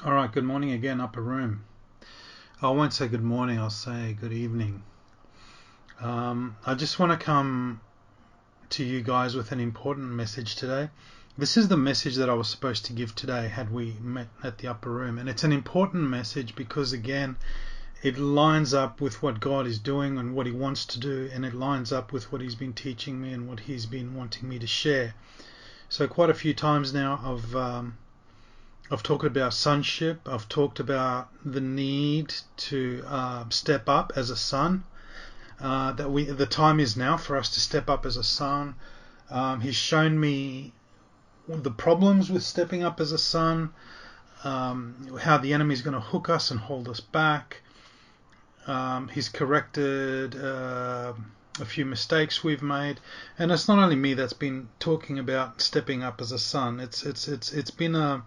All right, good morning again, Upper Room. I won't say good morning, I'll say good evening. I just want to come to you guys with an important message today. This is the message that I was supposed to give today had we met at the Upper Room. And it's an important message because, again, it lines up with what God is doing and what He wants to do, and it lines up with what He's been teaching me and what He's been wanting me to share. So quite a few times now I've talked about sonship. I've talked about the need to step up as a son. The time is now for us to step up as a son. He's shown me the problems with stepping up as a son, how the enemy is going to hook us and hold us back. He's corrected a few mistakes we've made, and it's not only me that's been talking about stepping up as a son. It's been a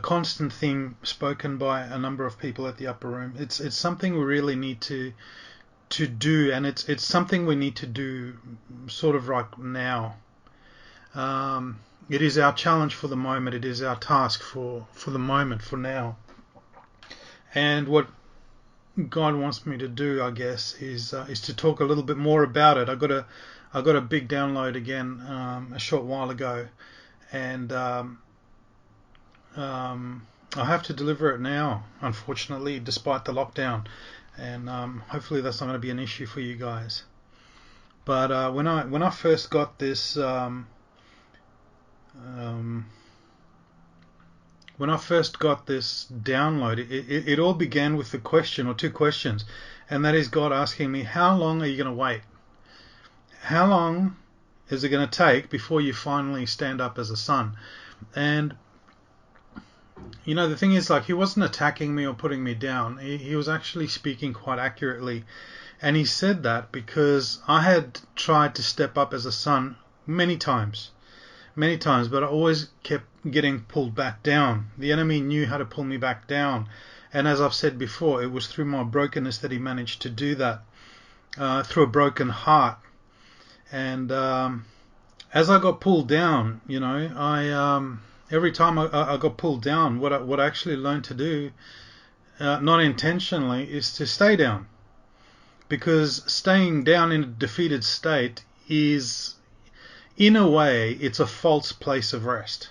constant theme spoken by a number of people at the Upper Room. It's something we really need to do, and it's something we need to do sort of right now. It is our challenge for the moment. It is our task for the moment, for now. And what God wants me to do, I guess, is to talk a little bit more about it. I got a big download again a short while ago, and I have to deliver it now, unfortunately, despite the lockdown, and hopefully that's not going to be an issue for you guys. But when I first got this download, it all began with the question or two questions, and that is God asking me, how long are you going to wait? How long is it going to take before you finally stand up as a son? And you know, the thing is, like, He wasn't attacking me or putting me down. He was actually speaking quite accurately. And He said that because I had tried to step up as a son many times, but I always kept getting pulled back down. The enemy knew how to pull me back down. And as I've said before, it was through my brokenness that he managed to do that, through a broken heart. And as I got pulled down, you know, every time I got pulled down, what I actually learned to do, not intentionally, is to stay down. Because staying down in a defeated state is, in a way, it's a false place of rest.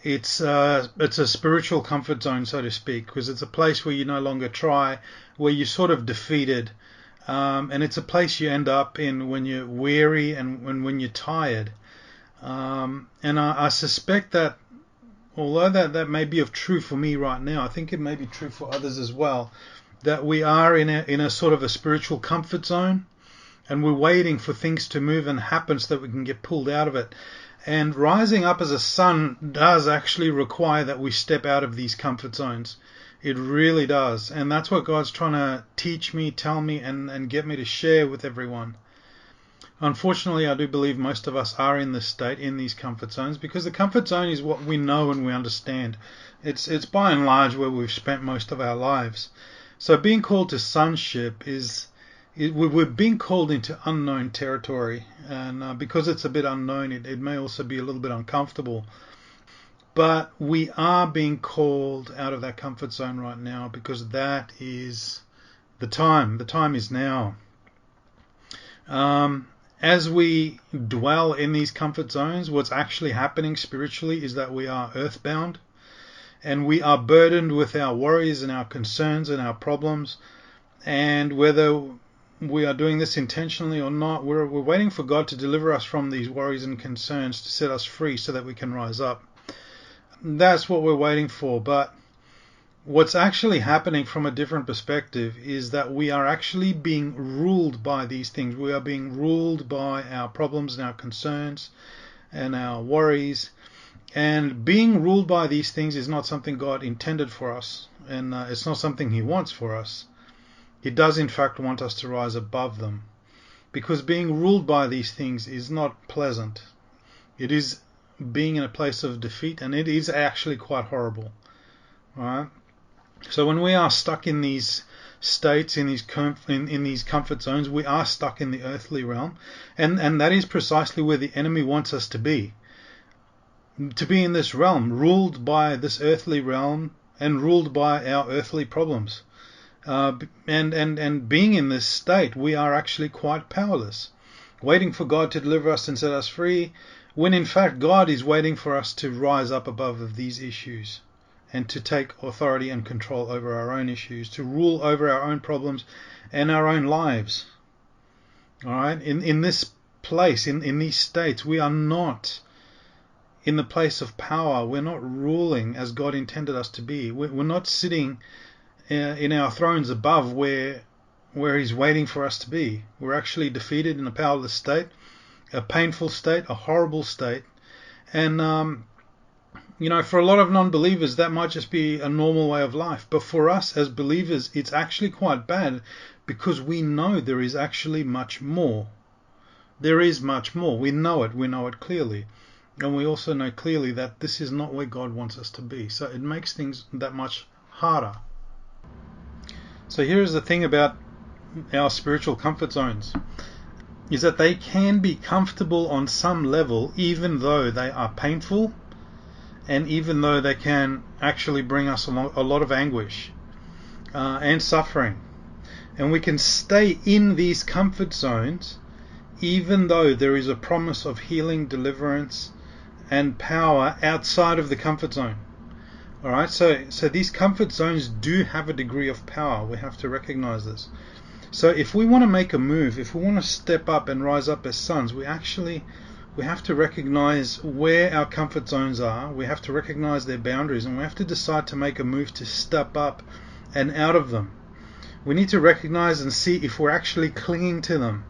It's a spiritual comfort zone, so to speak, because it's a place where you no longer try, where you're sort of defeated, and it's a place you end up in when you're weary and when you're tired. And I suspect that, although that may be of true for me right now, I think it may be true for others as well, that we are in a sort of a spiritual comfort zone, and we're waiting for things to move and happen so that we can get pulled out of it. And rising up as a son does actually require that we step out of these comfort zones. It really does. And that's what God's trying to teach me, tell me, and get me to share with everyone. Unfortunately, I do believe most of us are in this state, in these comfort zones, because the comfort zone is what we know and we understand. It's by and large where we've spent most of our lives. So being called to sonship we're being called into unknown territory, and because it's a bit unknown, it may also be a little bit uncomfortable. But we are being called out of that comfort zone right now, because that is the time. The time is now. As we dwell in these comfort zones, what's actually happening spiritually is that we are earthbound, and we are burdened with our worries and our concerns and our problems. And whether we are doing this intentionally or not, we're waiting for God to deliver us from these worries and concerns, to set us free so that we can rise up. That's what we're waiting for. But what's actually happening from a different perspective is that we are actually being ruled by these things. We are being ruled by our problems and our concerns and our worries. And being ruled by these things is not something God intended for us, and it's not something He wants for us. He does in fact want us to rise above them, because being ruled by these things is not pleasant. It is being in a place of defeat, and it is actually quite horrible. Right? So when we are stuck in these states, in these comfort zones, we are stuck in the earthly realm, and that is precisely where the enemy wants us to be. to be in this realm, ruled by this earthly realm and ruled by our earthly problems. And being in this state, we are actually quite powerless, waiting for God to deliver us and set us free, when in fact God is waiting for us to rise up above these issues and to take authority and control over our own issues, to rule over our own problems and our own lives. All right, in this place, in these states, we are not in the place of power. We're not ruling as God intended us to be. We're not sitting in our thrones above where He's waiting for us to be. We're actually defeated in a powerless state, a painful state, a horrible state. And for a lot of non-believers, that might just be a normal way of life. But for us as believers, it's actually quite bad, because we know there is actually much more. There is much more. We know it clearly. And we also know clearly that this is not where God wants us to be. So it makes things that much harder. So here's the thing about our spiritual comfort zones, is that they can be comfortable on some level, even though they are painful, and even though they can actually bring us a lot of anguish and suffering. And we can stay in these comfort zones even though there is a promise of healing, deliverance, and power outside of the comfort zone. All right, so these comfort zones do have a degree of power. We have to recognize this. So if we want to make a move, if we want to step up and rise up as sons, we have to recognize where our comfort zones are. We have to recognize their boundaries, and we have to decide to make a move to step up and out of them. We need to recognize and see if we're actually clinging to them.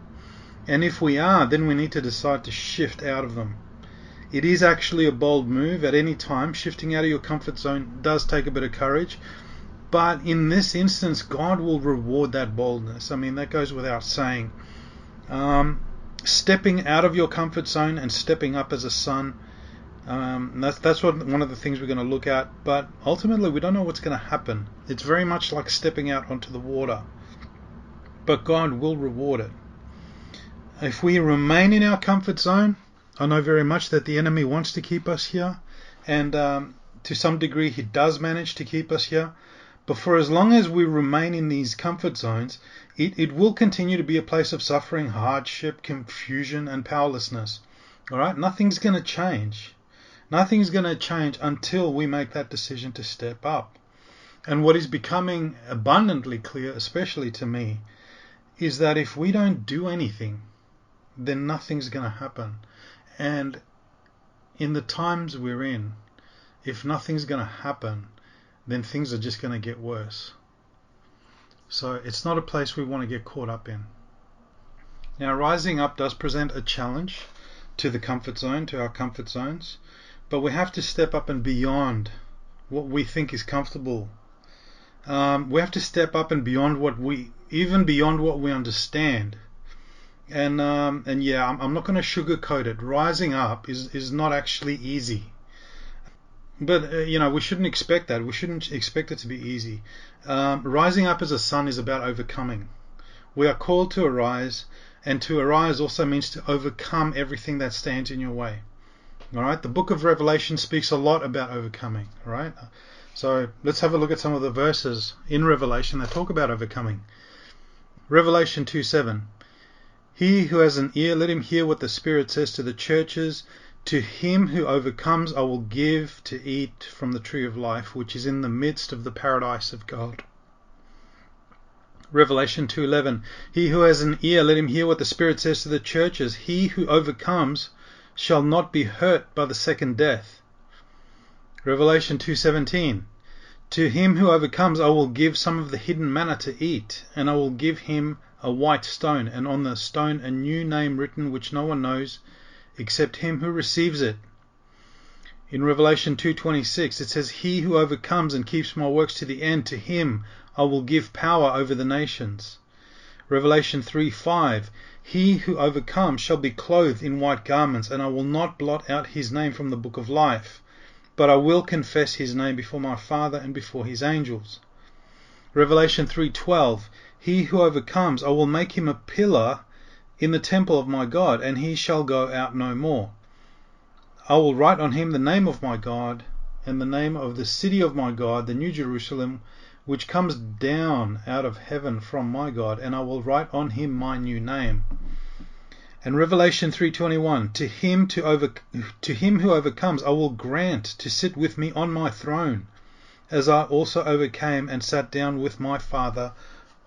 And if we are, then we need to decide to shift out of them. It is actually a bold move at any time. Shifting out of your comfort zone does take a bit of courage. But in this instance, God will reward that boldness. I mean, that goes without saying. Stepping out of your comfort zone and stepping up as a son, that's one of the things we're going to look at. But ultimately, we don't know what's going to happen. It's very much like stepping out onto the water. But God will reward it. If we remain in our comfort zone, I know very much that the enemy wants to keep us here. And to some degree, he does manage to keep us here. But for as long as we remain in these comfort zones, it will continue to be a place of suffering, hardship, confusion, and powerlessness. All right? Nothing's going to change. Nothing's going to change until we make that decision to step up. And what is becoming abundantly clear, especially to me, is that if we don't do anything, then nothing's going to happen. And in the times we're in, if nothing's going to happen, then things are just going to get worse. So it's not a place we want to get caught up in. Now, rising up does present a challenge to the comfort zone, to our comfort zones, but we have to step up and beyond what we think is comfortable. We have to step up and beyond even beyond what we understand. And yeah, I'm not going to sugarcoat it. Rising up is not actually easy. But, we shouldn't expect that. We shouldn't expect it to be easy. Rising up as a son is about overcoming. We are called to arise, and to arise also means to overcome everything that stands in your way. All right? The book of Revelation speaks a lot about overcoming. All right? So let's have a look at some of the verses in Revelation that talk about overcoming. Revelation 2:7. He who has an ear, let him hear what the Spirit says to the churches. To him who overcomes, I will give to eat from the tree of life, which is in the midst of the paradise of God. Revelation 2:11. He who has an ear, let him hear what the Spirit says to the churches. He who overcomes shall not be hurt by the second death. Revelation 2:17. To him who overcomes, I will give some of the hidden manna to eat, and I will give him a white stone, and on the stone a new name written which no one knows except him who receives it. In Revelation 2:26 it says, he who overcomes and keeps my works to the end, to him I will give power over the nations. Revelation 3:5, he who overcomes shall be clothed in white garments, and I will not blot out his name from the book of life, but I will confess his name before my Father and before his angels. Revelation 3:12, he who overcomes, I will make him a pillar in the temple of my God, and he shall go out no more. I will write on him the name of my God and the name of the city of my God, the New Jerusalem, which comes down out of heaven from my God, and I will write on him my new name. And Revelation 3:21, to him who overcomes I will grant to sit with me on my throne, as I also overcame and sat down with my Father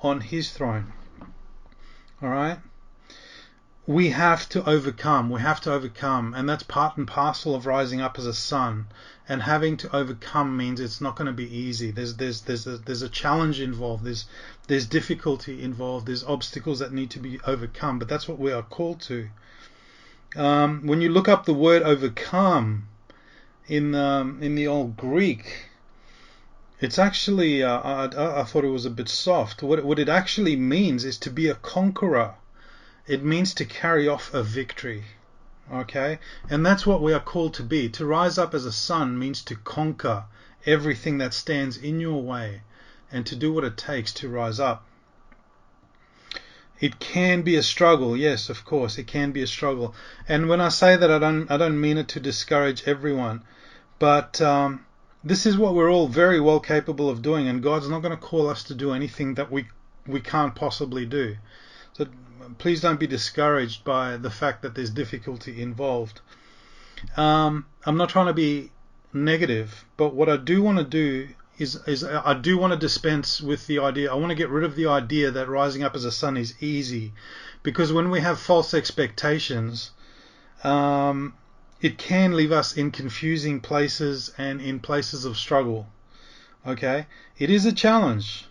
on his throne. All right? We have to overcome. We have to overcome. And that's part and parcel of rising up as a son. And having to overcome means it's not going to be easy. There's a challenge involved. There's difficulty involved. There's obstacles that need to be overcome. But that's what we are called to. When you look up the word overcome in the old Greek, it's actually, I thought it was a bit soft. What it actually means is to be a conqueror. It means to carry off a victory. Okay? And that's what we are called to be. To rise up as a son means to conquer everything that stands in your way and to do what it takes to rise up. It can be a struggle. Yes, of course, it can be a struggle. And when I say that, I don't mean it to discourage everyone. But this is what we're all very well capable of doing, and God's not going to call us to do anything that we can't possibly do. So please don't be discouraged by the fact that there's difficulty involved. I'm not trying to be negative, but what I do want to do is I do want to dispense with the idea. I want to get rid of the idea that rising up as a son is easy, because when we have false expectations, it can leave us in confusing places and in places of struggle. Okay? It is a challenge.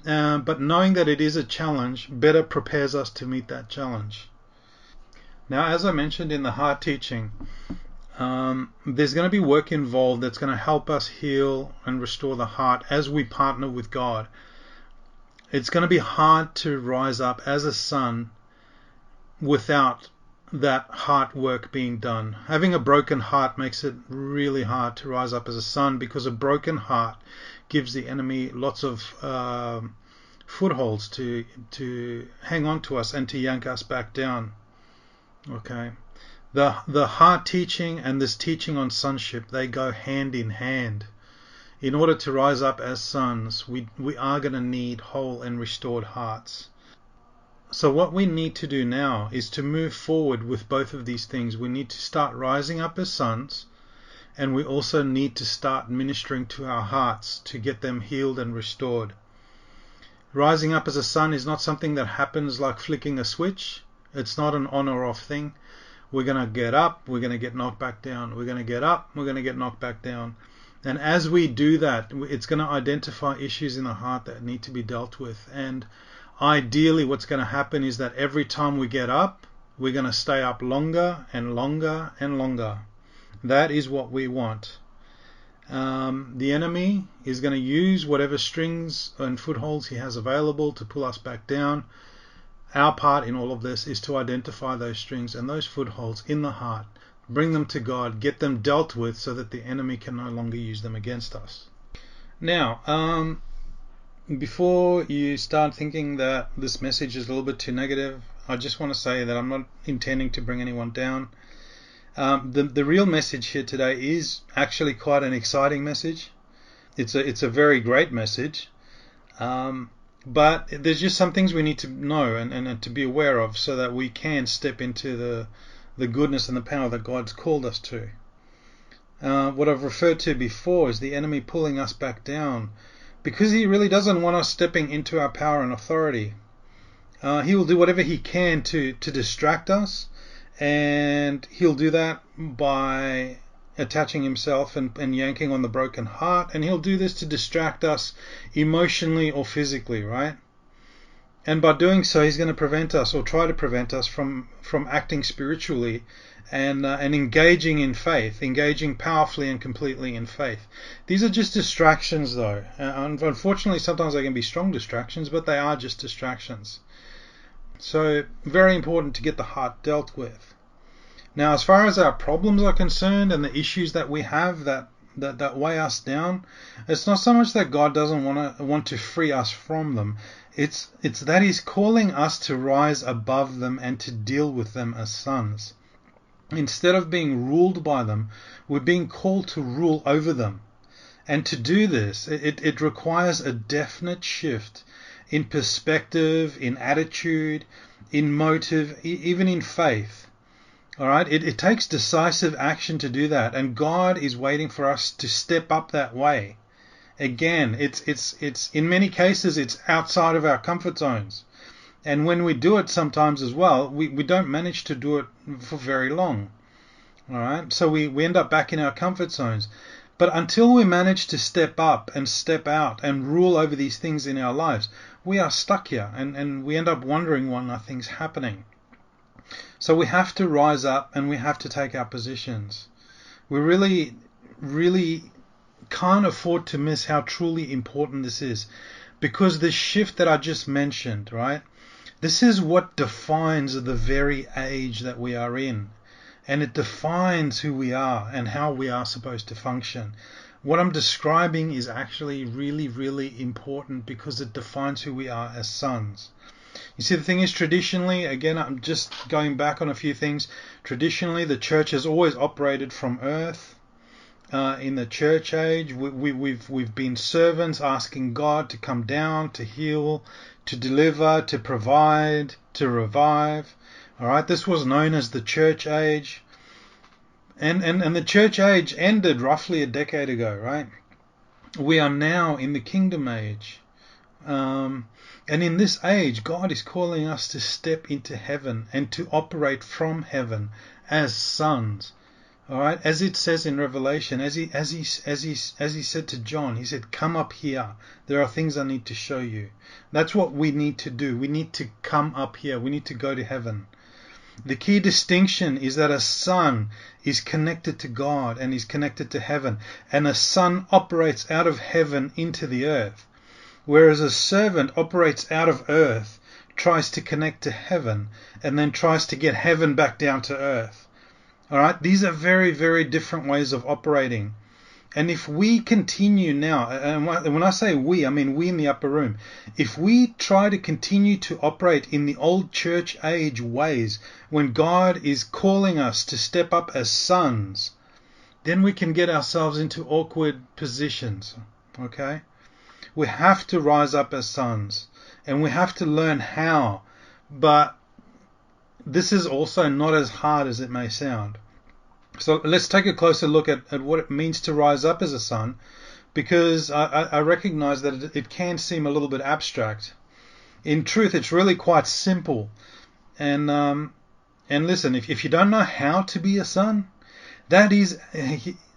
But knowing that it is a challenge better prepares us to meet that challenge. Now, as I mentioned in the heart teaching, there's going to be work involved that's going to help us heal and restore the heart as we partner with God. It's going to be hard to rise up as a son without that heart work being done. Having a broken heart makes it really hard to rise up as a son, because a broken heart gives the enemy lots of footholds to hang on to us and to yank us back down. Okay, the heart teaching and this teaching on sonship, they go hand in hand. In order to rise up as sons, we are going to need whole and restored hearts. So what we need to do now is to move forward with both of these things. We need to start rising up as sons, and we also need to start ministering to our hearts to get them healed and restored. Rising up as a son is not something that happens like flicking a switch. It's not an on or off thing. We're going to get up, we're going to get knocked back down. We're going to get up, we're going to get knocked back down. And as we do that, it's going to identify issues in the heart that need to be dealt with. And ideally, what's going to happen is that every time we get up, we're going to stay up longer and longer and longer. That is what we want. The enemy is going to use whatever strings and footholds he has available to pull us back down. Our part in all of this is to identify those strings and those footholds in the heart, bring them to God, get them dealt with so that the enemy can no longer use them against us. Now, before you start thinking that this message is a little bit too negative, I just want to say that I'm not intending to bring anyone down. The real message here today is actually quite an exciting message. It's a very great message. But there's just some things we need to know and to be aware of so that we can step into the goodness and the power that God's called us to. What I've referred to before is the enemy pulling us back down, because he really doesn't want us stepping into our power and authority. He will do whatever he can to distract us, and he'll do that by attaching himself and yanking on the broken heart, and he'll do this to distract us emotionally or physically, right? And by doing so, he's going to prevent us, or try to prevent us from acting spiritually and engaging in faith, engaging powerfully and completely in faith. These are just distractions, though. Unfortunately, sometimes they can be strong distractions, but they are just distractions. So, very important to get the heart dealt with. Now, as far as our problems are concerned and the issues that we have that weigh us down, it's not so much that God doesn't want to free us from them. It's that He's calling us to rise above them and to deal with them as sons. Instead of being ruled by them, we're being called to rule over them. And to do this, it requires a definite shift in perspective, in attitude, in motive, even in faith. All right, it takes decisive action to do that, and God is waiting for us to step up that way. Again, it's in many cases it's outside of our comfort zones, and when we do it sometimes as well, we don't manage to do it for very long. All right, so we end up back in our comfort zones. But until we manage to step up and step out and rule over these things in our lives, we are stuck here, and we end up wondering why nothing's happening. So we have to rise up and we have to take our positions. We really, really can't afford to miss how truly important this is, because the shift that I just mentioned, right? This is what defines the very age that we are in. And it defines who we are and how we are supposed to function. What I'm describing is actually really, really important because it defines who we are as sons. You see, the thing is, traditionally, again, I'm just going back on a few things. Traditionally, the church has always operated from earth. In the church age, we've been servants asking God to come down, to heal, to deliver, to provide, to revive. All right, this was known as the church age. And the church age ended roughly a decade ago, right? We are now in the kingdom age. And in this age, God is calling us to step into heaven and to operate from heaven as sons. All right, as it says in Revelation, as he said to John, he said, "Come up here. There are things I need to show you." That's what we need to do. We need to come up here. We need to go to heaven. The key distinction is that a son is connected to God and is connected to heaven, and a son operates out of heaven into the earth, whereas a servant operates out of earth, tries to connect to heaven, and then tries to get heaven back down to earth. All right, these are very, very different ways of operating. And if we continue now, and when I say we, I mean we in the upper room, if we try to continue to operate in the old church age ways, when God is calling us to step up as sons, then we can get ourselves into awkward positions, okay? We have to rise up as sons, and we have to learn how, but this is also not as hard as it may sound. So let's take a closer look at what it means to rise up as a son, because I recognize that it can seem a little bit abstract. In truth, it's really quite simple. And listen, if you don't know how to be a son, that is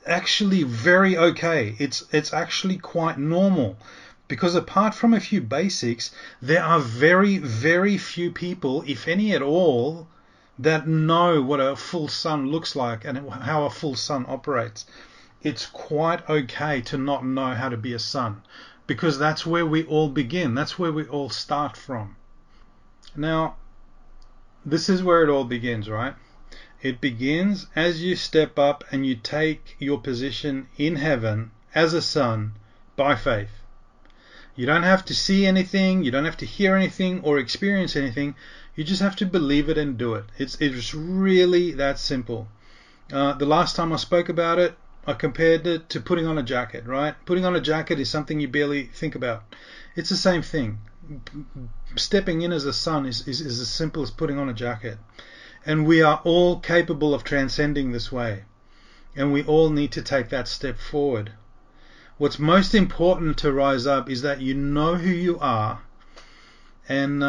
actually very okay. It's actually quite normal, because apart from a few basics, there are very, very few people, if any at all, that know what a full son looks like and how a full son operates. It's quite okay to not know how to be a son, because that's where we all begin. That's where we all start from. Now, this is where it all begins, right? It begins as you step up and you take your position in heaven as a son by faith. You don't have to see anything, you don't have to hear anything or experience anything. You just have to believe it and do it. It's really that simple. The last time I spoke about it, I compared it to putting on a jacket, right? Putting on a jacket is something you barely think about. It's the same thing. Stepping in as a son is as simple as putting on a jacket. And we are all capable of transcending this way. And we all need to take that step forward. What's most important to rise up is that you know who you are, and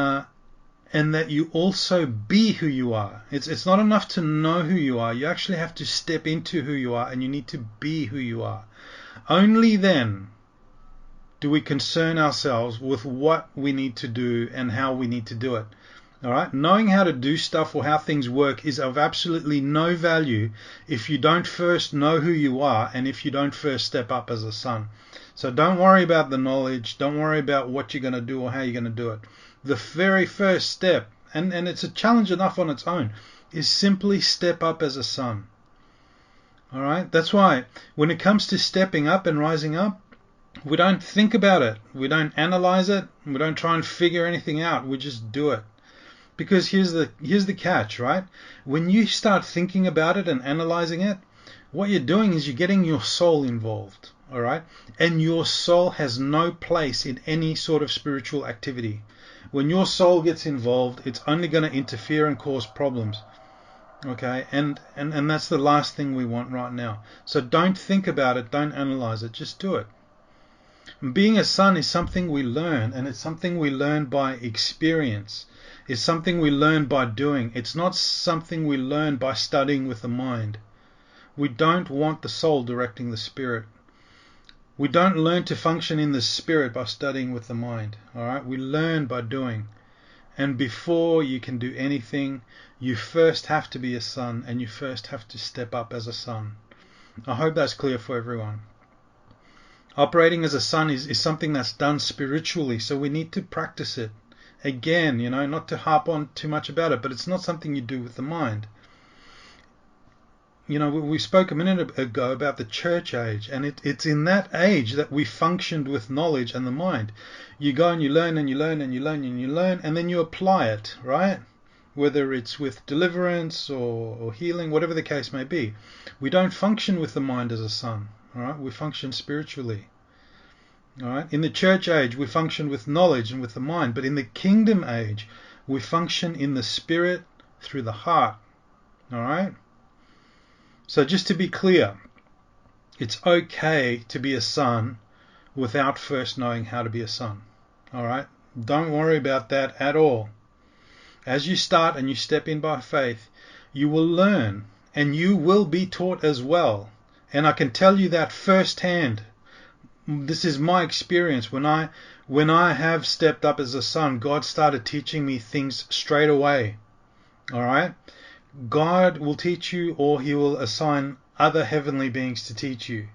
that you also be who you are. It's not enough to know who you are. You actually have to step into who you are, and you need to be who you are. Only then do we concern ourselves with what we need to do and how we need to do it. All right? Knowing how to do stuff or how things work is of absolutely no value if you don't first know who you are and if you don't first step up as a son. So don't worry about the knowledge. Don't worry about what you're going to do or how you're going to do it. The very first step, and it's a challenge enough on its own, is simply step up as a son. All right? That's why when it comes to stepping up and rising up, we don't think about it. We don't analyze it. We don't try and figure anything out. We just do it. Because here's the catch, right? When you start thinking about it and analyzing it, what you're doing is you're getting your soul involved, all right? And your soul has no place in any sort of spiritual activity. When your soul gets involved, it's only going to interfere and cause problems. Okay, and that's the last thing we want right now. So don't think about it, don't analyze it, just do it. Being a son is something we learn, and it's something we learn by experience. It's something we learn by doing. It's not something we learn by studying with the mind. We don't want the soul directing the spirit. We don't learn to function in the spirit by studying with the mind. All right, we learn by doing. And before you can do anything, you first have to be a son, and you first have to step up as a son. I hope that's clear for everyone. Operating as a son is something that's done spiritually, so we need to practice it. Again, not to harp on too much about it, but it's not something you do with the mind. We spoke a minute ago about the church age, and it's in that age that we functioned with knowledge and the mind. You go and you learn and you learn and you learn and you learn, and then you apply it, right? Whether it's with deliverance or healing, whatever the case may be. We don't function with the mind as a son, all right? We function spiritually. All right? In the church age, we function with knowledge and with the mind, but in the kingdom age, we function in the spirit through the heart. All right? So just to be clear, it's okay to be a son without first knowing how to be a son. All right? Don't worry about that at all. As you start and you step in by faith, you will learn and you will be taught as well. And I can tell you that firsthand. This is my experience. When I have stepped up as a son, God started teaching me things straight away. All right? God will teach you, or he will assign other heavenly beings to teach you.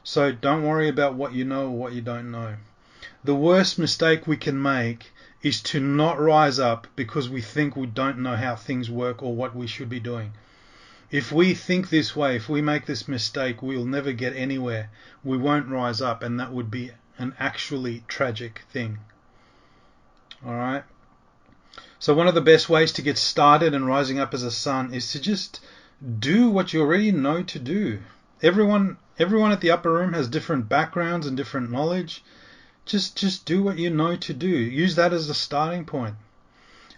So don't worry about what you know or what you don't know. The worst mistake we can make is to not rise up because we think we don't know how things work or what we should be doing. If we think this way, if we make this mistake, we'll never get anywhere. We won't rise up, and that would be an actually tragic thing. All right? So one of the best ways to get started and rising up as a son is to just do what you already know to do. Everyone at the upper room has different backgrounds and different knowledge. Just do what you know to do. Use that as a starting point.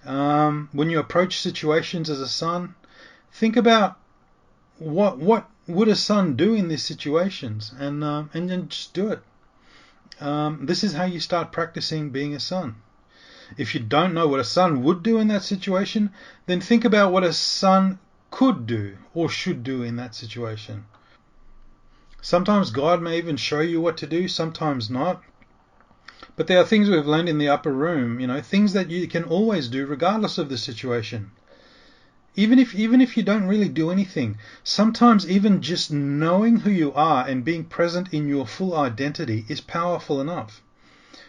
When you approach situations as a son, think about what would a son do in these situations, and then just do it. This is how you start practicing being a son. If you don't know what a son would do in that situation, then think about what a son could do or should do in that situation. Sometimes God may even show you what to do, sometimes not. But there are things we've learned in the upper room, things that you can always do regardless of the situation. Even if you don't really do anything, sometimes even just knowing who you are and being present in your full identity is powerful enough.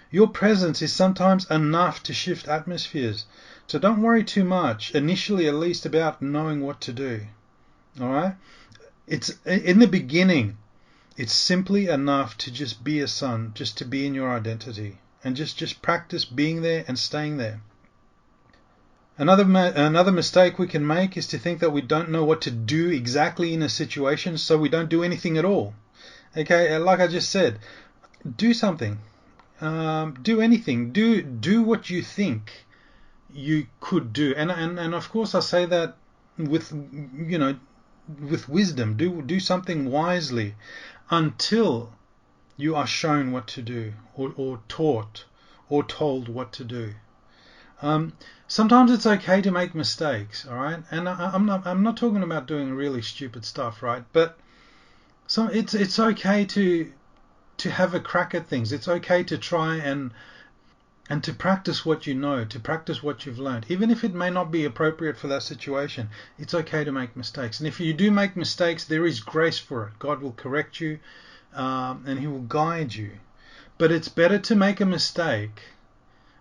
Your presence is sometimes enough to shift atmospheres. So don't worry too much, initially at least, about knowing what to do. All right? It's in the beginning, it's simply enough to just be a son, just to be in your identity, and just practice being there and staying there. Another mistake we can make is to think that we don't know what to do exactly in a situation, so we don't do anything at all. Okay, like I just said, do something. Do anything. Do what you think you could do. And of course I say that with wisdom. Do something wisely until you are shown what to do, or taught or told what to do. Sometimes it's okay to make mistakes, all right? And I'm not talking about doing really stupid stuff, right? But it's okay to have a crack at things. It's okay to try and to practice what you know, to practice what you've learned. Even if it may not be appropriate for that situation, it's okay to make mistakes. And if you do make mistakes, there is grace for it. God will correct you, and he will guide you. But it's better to make a mistake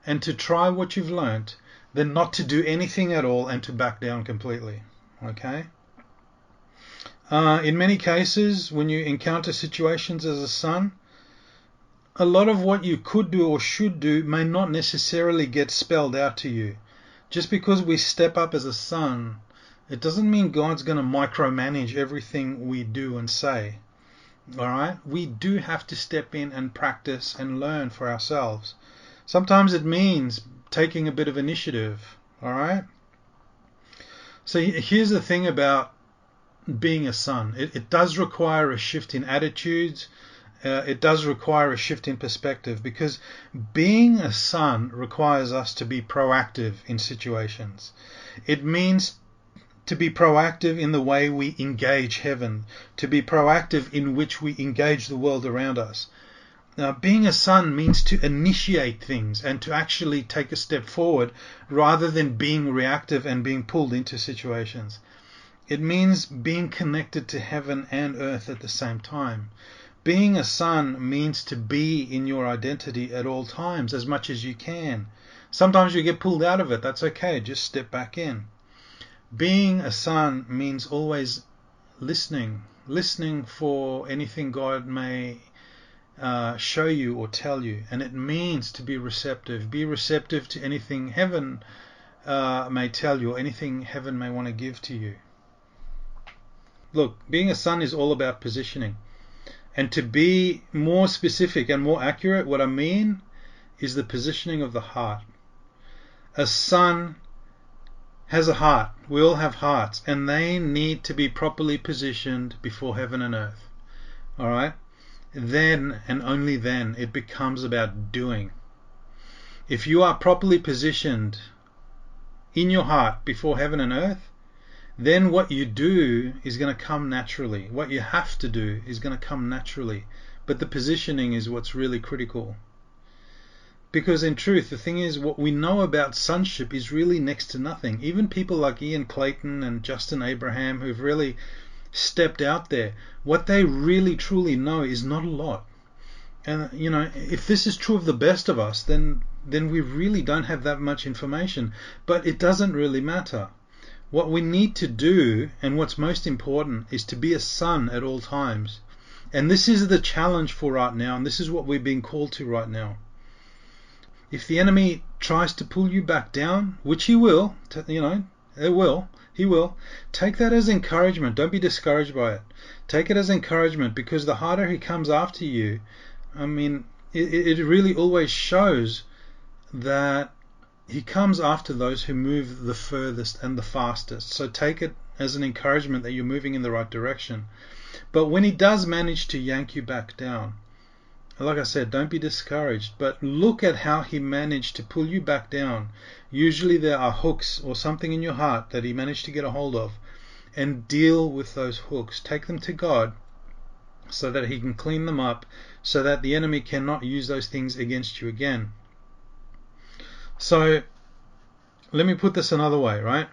and to try what you've learned than not to do anything at all and to back down completely. Okay? In many cases, when you encounter situations as a son, a lot of what you could do or should do may not necessarily get spelled out to you. Just because we step up as a son, it doesn't mean God's going to micromanage everything we do and say. All right? We do have to step in and practice and learn for ourselves. Sometimes it means taking a bit of initiative. All right? So here's the thing about being a son. It does require a shift in attitudes. It does require a shift in perspective, because being a son requires us to be proactive in situations. It means to be proactive in the way we engage heaven, to be proactive in which we engage the world around us. Now, being a son means to initiate things and to actually take a step forward rather than being reactive and being pulled into situations. It means being connected to heaven and earth at the same time. Being a son means to be in your identity at all times as much as you can. Sometimes you get pulled out of it. That's okay. Just step back in. Being a son means always listening for anything God may show you or tell you. And it means to be receptive. Be receptive to anything heaven may tell you or anything heaven may want to give to you. Look, being a son is all about positioning. And to be more specific and more accurate, what I mean is the positioning of the heart. A son has a heart. We all have hearts, and they need to be properly positioned before heaven and earth. All right? Then and only then it becomes about doing. If you are properly positioned in your heart before heaven and earth, then what you do is going to come naturally. What you have to do is going to come naturally. But the positioning is what's really critical. Because in truth, the thing is, what we know about sonship is really next to nothing. Even people like Ian Clayton and Justin Abraham, who've really stepped out there, what they really truly know is not a lot. And, you know, if this is true of the best of us, then we really don't have that much information. But it doesn't really matter. What we need to do, and what's most important, is to be a son at all times. And this is the challenge for right now, and this is what we're being called to right now. If the enemy tries to pull you back down, which he will, he will, take that as encouragement. Don't be discouraged by it. Take it as encouragement, because the harder he comes after you, I mean, it really always shows that he comes after those who move the furthest and the fastest. So take it as an encouragement that you're moving in the right direction. But when he does manage to yank you back down, like I said, don't be discouraged, but look at how he managed to pull you back down. Usually there are hooks or something in your heart that he managed to get a hold of, and deal with those hooks. Take them to God so that he can clean them up, so that the enemy cannot use those things against you again. So let me put this another way, right?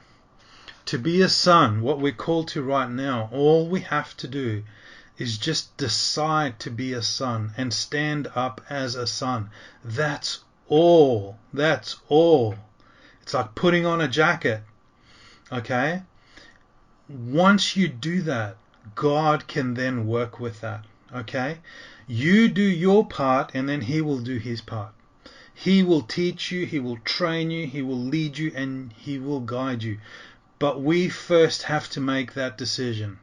To be a son, what we're called to right now, all we have to do is just decide to be a son and stand up as a son. That's all. That's all. It's like putting on a jacket. Okay? Once you do that, God can then work with that. Okay? You do your part, and then he will do his part. He will teach you, he will train you, he will lead you, and he will guide you. But we first have to make that decision.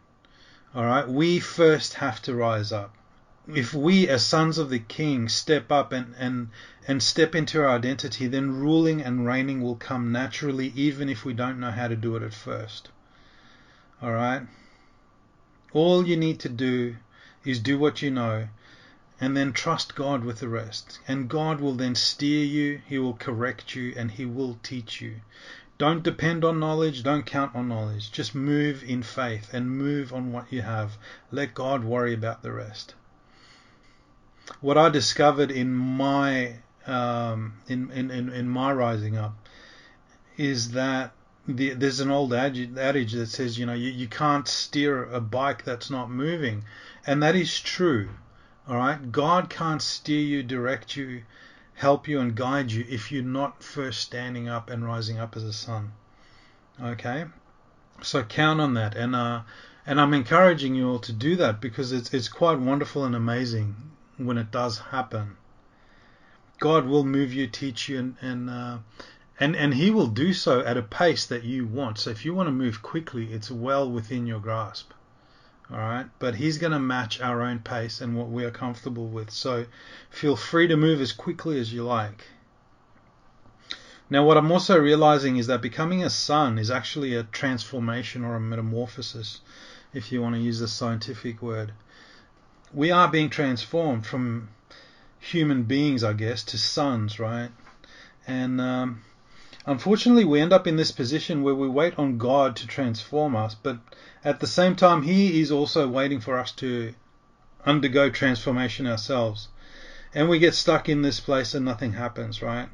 All right? We first have to rise up. If we, as sons of the King, step up and step into our identity, then ruling and reigning will come naturally, even if we don't know how to do it at first. All right? All you need to do is do what you know, and then trust God with the rest. And God will then steer you, he will correct you, and he will teach you. Don't depend on knowledge, don't count on knowledge. Just move in faith and move on what you have. Let God worry about the rest. What I discovered in my in my rising up is that there's an old adage that says, you can't steer a bike that's not moving. And that is true. All right, God can't steer you, direct you, help you, and guide you if you're not first standing up and rising up as a son. Okay, so count on that, and I'm encouraging you all to do that, because it's quite wonderful and amazing when it does happen. God will move you, teach you, And he will do so at a pace that you want. So if you want to move quickly, it's well within your grasp. All right, but he's going to match our own pace and what we are comfortable with. So feel free to move as quickly as you like. Now, what I'm also realizing is that becoming a son is actually a transformation or a metamorphosis, if you want to use the scientific word. We are being transformed from human beings, I guess, to sons, right? And unfortunately, we end up in this position where we wait on God to transform us, but at the same time, He is also waiting for us to undergo transformation ourselves. And we get stuck in this place and nothing happens, right?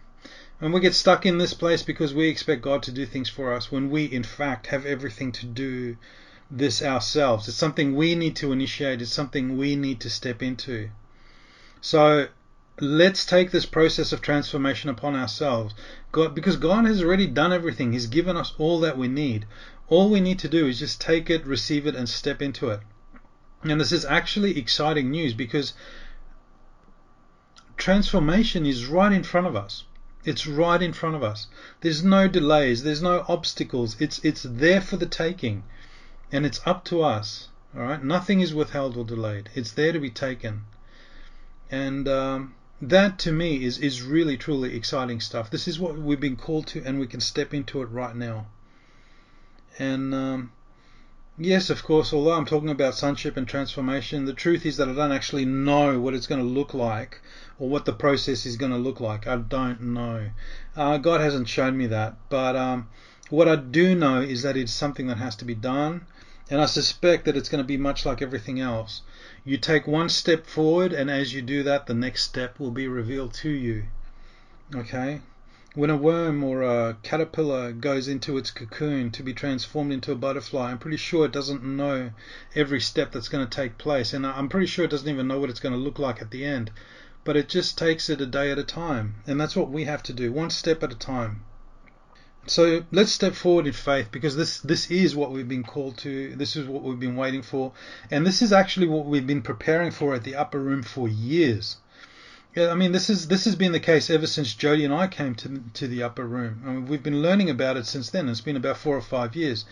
And we get stuck in this place because we expect God to do things for us when we, in fact, have everything to do this ourselves. It's something we need to initiate. It's something we need to step into. So let's take this process of transformation upon ourselves. Because God has already done everything. He's given us all that we need. All we need to do is just take it, receive it, and step into it. And this is actually exciting news because transformation is right in front of us. It's right in front of us. There's no delays. There's no obstacles. It's there for the taking. And it's up to us. All right? Nothing is withheld or delayed. It's there to be taken. And that to me is really, truly exciting stuff. This is what we've been called to, and we can step into it right now. And yes, of course, although I'm talking about sonship and transformation, the truth is that I don't actually know what it's going to look like or what the process is going to look like. I don't know. God hasn't shown me that. But what I do know is that it's something that has to be done. And I suspect that it's going to be much like everything else. You take one step forward, and as you do that, the next step will be revealed to you. Okay? When a worm or a caterpillar goes into its cocoon to be transformed into a butterfly, I'm pretty sure it doesn't know every step that's going to take place. And I'm pretty sure it doesn't even know what it's going to look like at the end. But it just takes it a day at a time. And that's what we have to do, one step at a time. So let's step forward in faith, because this is what we've been called to. This is what we've been waiting for. And this is actually what we've been preparing for at the upper room for years. Yeah, I mean, this has been the case ever since Jody and I came to the upper room. I mean, we've been learning about it since then. It's been about 4 or 5 years.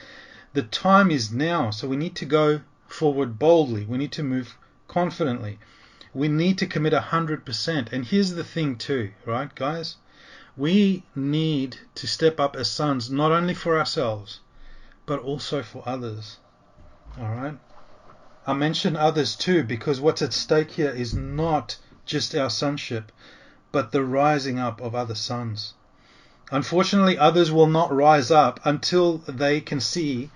The time is now, so we need to go forward boldly. We need to move confidently. We need to commit 100%. And here's the thing too, right, guys? We need to step up as sons, not only for ourselves, but also for others. All right? I mention others too, because what's at stake here is not just our sonship, but the rising up of other sons. Unfortunately, others will not rise up until they can see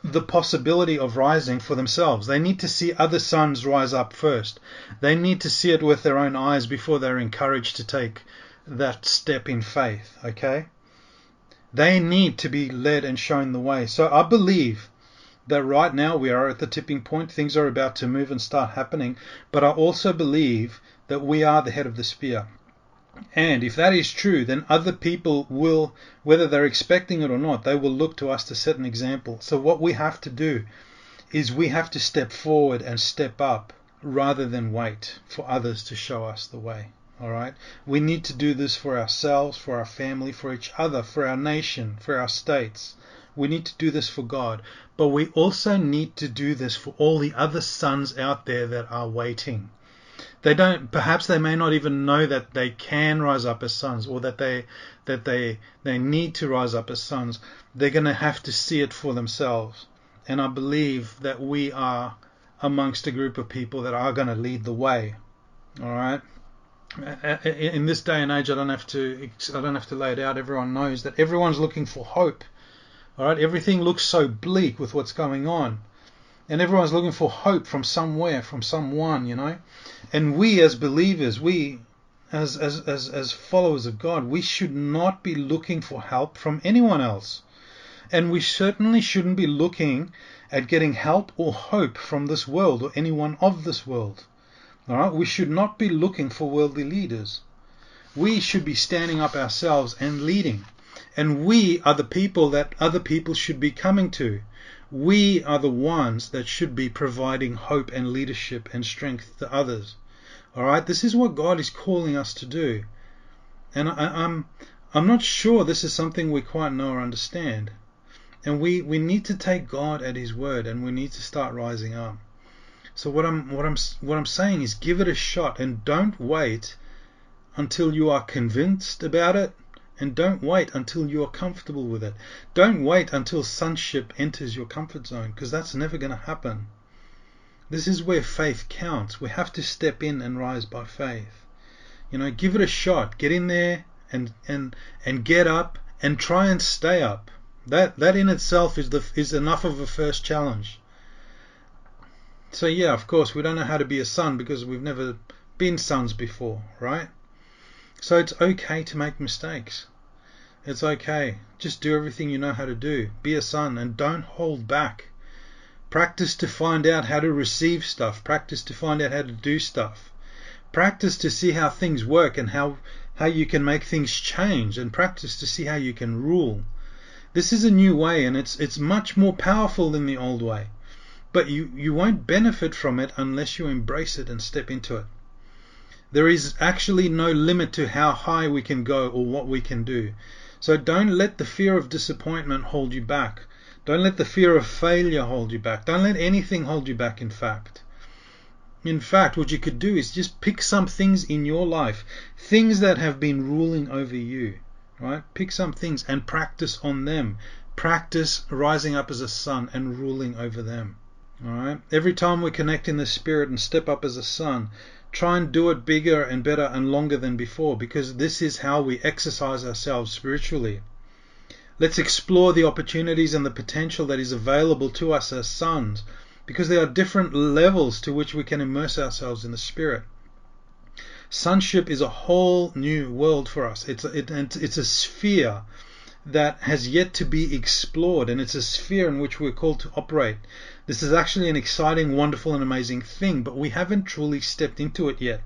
the possibility of rising for themselves. They need to see other sons rise up first. They need to see it with their own eyes before they're encouraged to take that step in faith. Okay? They need to be led and shown the way. So I believe that right now we are at the tipping point. Things are about to move and start happening. But I also believe that we are the head of the spear. And if that is true, then other people will, whether they're expecting it or not, they will look to us to set an example. So what we have to do is we have to step forward and step up rather than wait for others to show us the way. All right? We need to do this for ourselves, for our family, for each other, for our nation, for our states. We need to do this for God. But we also need to do this for all the other sons out there that are waiting. Perhaps they may not even know that they can rise up as sons, or that they need to rise up as sons. They're going to have to see it for themselves. And I believe that we are amongst a group of people that are going to lead the way. All right? In this day and age, I don't have to lay it out. Everyone knows that everyone's looking for hope. All right, everything looks so bleak with what's going on, and everyone's looking for hope from somewhere, from someone, you know. And we as believers, we as followers of God, we should not be looking for help from anyone else, and we certainly shouldn't be looking at getting help or hope from this world or anyone of this world. All right, we should not be looking for worldly leaders. We should be standing up ourselves and leading. And we are the people that other people should be coming to. We are the ones that should be providing hope and leadership and strength to others. All right, this is what God is calling us to do. And I'm not sure this is something we quite know or understand. And we need to take God at His word, and we need to start rising up. So what I'm saying is, give it a shot, and don't wait until you are convinced about it, and don't wait until you are comfortable with it. Don't wait until sonship enters your comfort zone, because that's never going to happen. This is where faith counts. We have to step in and rise by faith. Give it a shot. Get in there and get up and try and stay up. That in itself is enough of a first challenge. So yeah, of course, we don't know how to be a son because we've never been sons before, right? So it's okay to make mistakes. It's okay. Just do everything you know how to do. Be a son and don't hold back. Practice to find out how to receive stuff. Practice to find out how to do stuff. Practice to see how things work and how you can make things change, and practice to see how you can rule. This is a new way, and it's much more powerful than the old way. But you won't benefit from it unless you embrace it and step into it. There is actually no limit to how high we can go or what we can do. So don't let the fear of disappointment hold you back. Don't let the fear of failure hold you back. Don't let anything hold you back, in fact. In fact, what you could do is just pick some things in your life, things that have been ruling over you, right? Pick some things and practice on them. Practice rising up as a son and ruling over them, all right? Every time we connect in the Spirit and step up as a son, try and do it bigger and better and longer than before, because this is how we exercise ourselves spiritually. Let's explore the opportunities and the potential that is available to us as sons, because there are different levels to which we can immerse ourselves in the Spirit. Sonship is a whole new world for us. It's a sphere that has yet to be explored, and it's a sphere in which we're called to operate. This is actually an exciting, wonderful, and amazing thing, but we haven't truly stepped into it yet.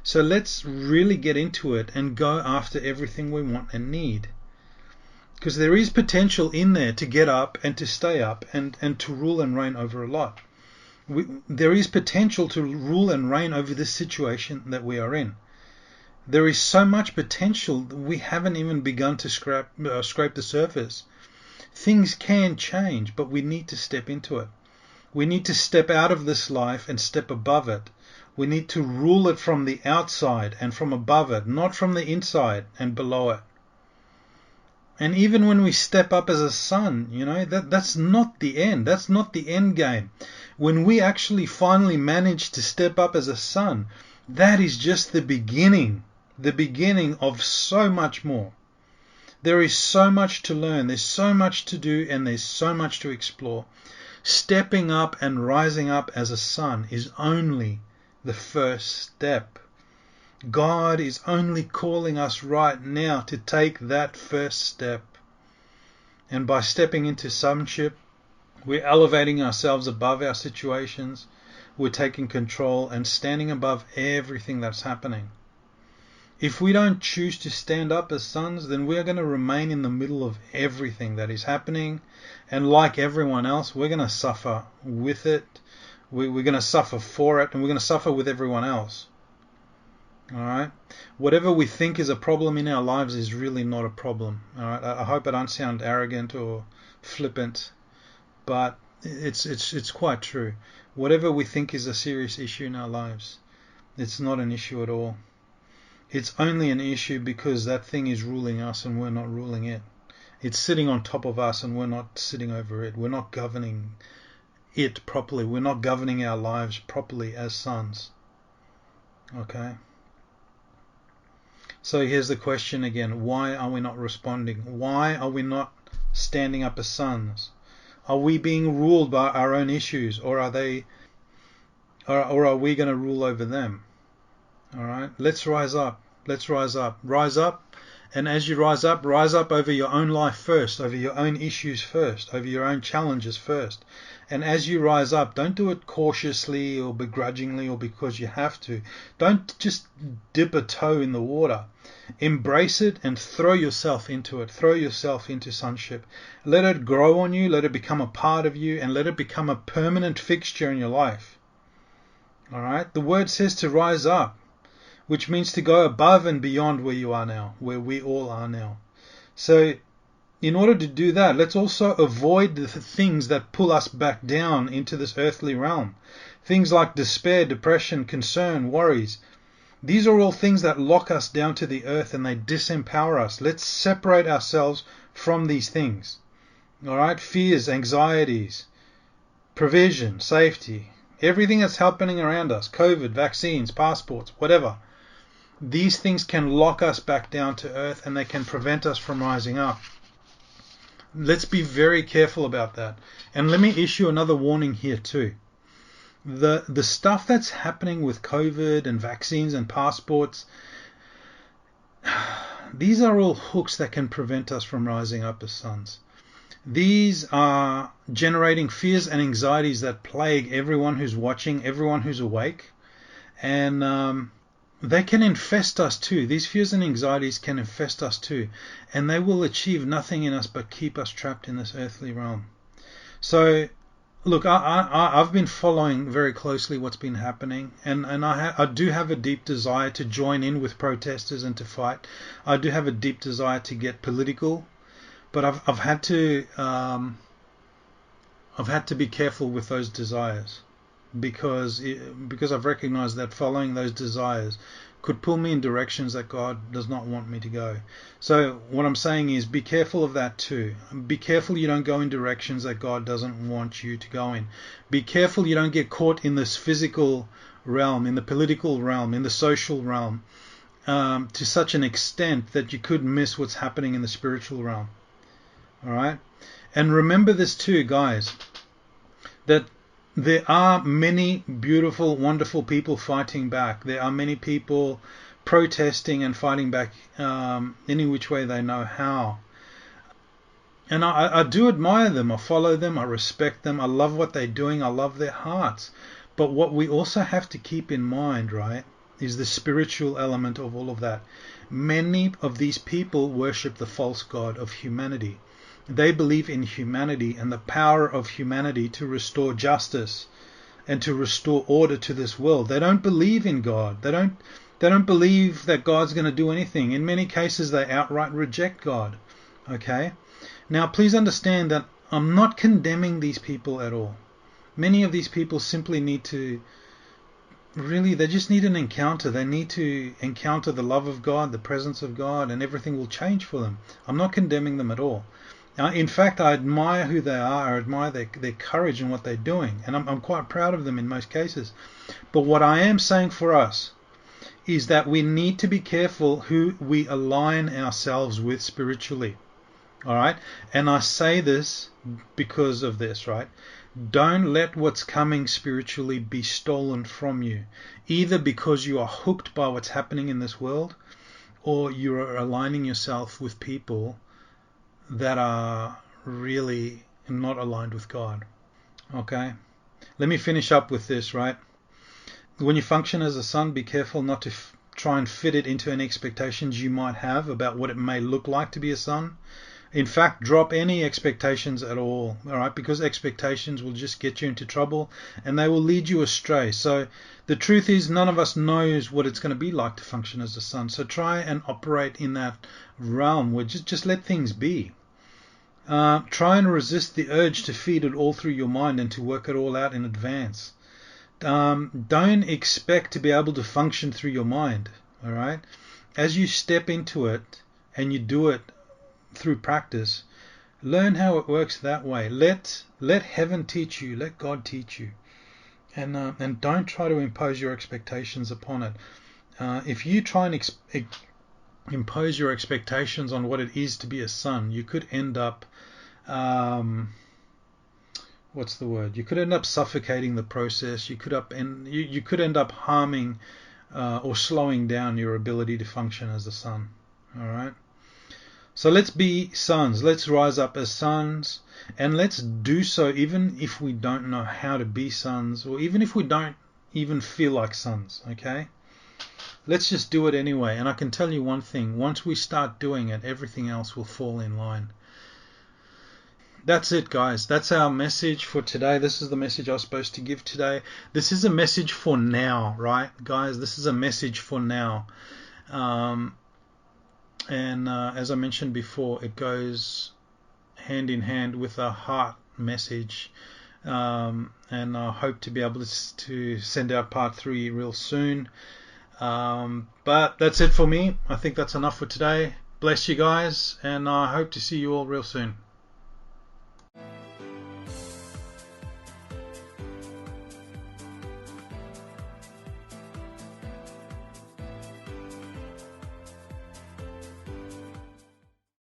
So let's really get into it and go after everything we want and need. Because there is potential in there to get up and to stay up and to rule and reign over a lot. There is potential to rule and reign over this situation that we are in. There is so much potential that we haven't even begun to scrape the surface. Things can change, but we need to step into it. We need to step out of this life and step above it. We need to rule it from the outside and from above it, not from the inside and below it. And even when we step up as a son, that's not the end. That's not the end game. When we actually finally manage to step up as a son, that is just the beginning of so much more. There is so much to learn, there's so much to do, and there's so much to explore. Stepping up and rising up as a son is only the first step. God is only calling us right now to take that first step. And by stepping into sonship, we're elevating ourselves above our situations. We're taking control and standing above everything that's happening. If we don't choose to stand up as sons, then we're going to remain in the middle of everything that is happening. And like everyone else, we're going to suffer with it. We're going to suffer for it, and we're going to suffer with everyone else. All right. Whatever we think is a problem in our lives is really not a problem. All right. I hope I don't sound arrogant or flippant, but it's quite true. Whatever we think is a serious issue in our lives, it's not an issue at all. It's only an issue because that thing is ruling us and we're not ruling it. It's sitting on top of us and we're not sitting over it. We're not governing it properly. We're not governing our lives properly as sons. Okay. So here's the question again. Why are we not responding? Why are we not standing up as sons? Are we being ruled by our own issues, or are we going to rule over them? All right. Let's rise up. Let's rise up. Rise up. And as you rise up over your own life first, over your own issues first, over your own challenges first. And as you rise up, don't do it cautiously or begrudgingly or because you have to. Don't just dip a toe in the water. Embrace it and throw yourself into it. Throw yourself into sonship. Let it grow on you. Let it become a part of you, and let it become a permanent fixture in your life. All right? The word says to rise up. which means to go above and beyond where you are now, where we all are now. So in order to do that, let's also avoid the things that pull us back down into this earthly realm. Things like despair, depression, concern, worries. These are all things that lock us down to the earth and they disempower us. Let's separate ourselves from these things. All right? Fears, anxieties, provision, safety, everything that's happening around us, COVID, vaccines, passports, whatever. These things can lock us back down to earth and they can prevent us from rising up. Let's be very careful about that. And let me issue another warning here too. The stuff that's happening with COVID and vaccines and passports, these are all hooks that can prevent us from rising up as sons. These are generating fears and anxieties that plague everyone who's watching, everyone who's awake. And they can infest us too. These fears and anxieties can infest us too. And they will achieve nothing in us but keep us trapped in this earthly realm. So, look, I've been following very closely what's been happening. And I do have a deep desire to join in with protesters and to fight. I do have a deep desire to get political. But I've had to be careful with those desires. Because I've recognized that following those desires could pull me in directions that God does not want me to go. So what I'm saying is be careful of that too. Be careful you don't go in directions that God doesn't want you to go in. Be careful you don't get caught in this physical realm, in the political realm, in the social realm, to such an extent that you could miss what's happening in the spiritual realm. All right? And remember this too, guys, that there are many beautiful, wonderful people fighting back. There are many people protesting and fighting back any which way they know how. And I do admire them. I follow them. I respect them. I love what they're doing. I love their hearts. But what we also have to keep in mind, right, is the spiritual element of all of that. Many of these people worship the false god of humanity. They believe in humanity and the power of humanity to restore justice and to restore order to this world. They don't believe in God. They don't believe that God's going to do anything. In many cases, they outright reject God. Okay? Now, please understand that I'm not condemning these people at all. Many of these people simply need to, they just need an encounter. They need to encounter the love of God, the presence of God, and everything will change for them. I'm not condemning them at all. In fact, I admire who they are. I admire their courage and what they're doing. And I'm quite proud of them in most cases. But what I am saying for us is that we need to be careful who we align ourselves with spiritually. All right? And I say this because of this, right? Don't let what's coming spiritually be stolen from you. Either because you are hooked by what's happening in this world, or you are aligning yourself with people that are really not aligned with God. Okay? Let me finish up with this, right? When you function as a son, be careful not to try and fit it into any expectations you might have about what it may look like to be a son. In fact, drop any expectations at all, right? Because expectations will just get you into trouble and they will lead you astray. So the truth is, none of us knows what it's going to be like to function as a son. So try and operate in that realm where just let things be. Try and resist the urge to feed it all through your mind and to work it all out in advance. Don't expect to be able to function through your mind, all right? As you step into it and you do it through practice, learn how it works that way. Let heaven teach you. Let God teach you. And don't try to impose your expectations upon it. If you try and impose your expectations on what it is to be a son, you could end up you could end up suffocating the process. You could end up harming or slowing down your ability to function as a son. All right? So let's be sons. Let's rise up as sons, and let's do so even if we don't know how to be sons, or even if we don't even feel like sons. Okay? Let's just do it anyway. And I can tell you one thing. Once we start doing it, everything else will fall in line. that's it, guys. That's our message for today. This is the message I was supposed to give today. This is a message for now, right, guys? This is a message for now. And as I mentioned before, it goes hand in hand with a heart message. And I hope to be able to send out part 3 real soon. But that's it for me. I think that's enough for today. Bless you guys, and I hope to see you all real soon.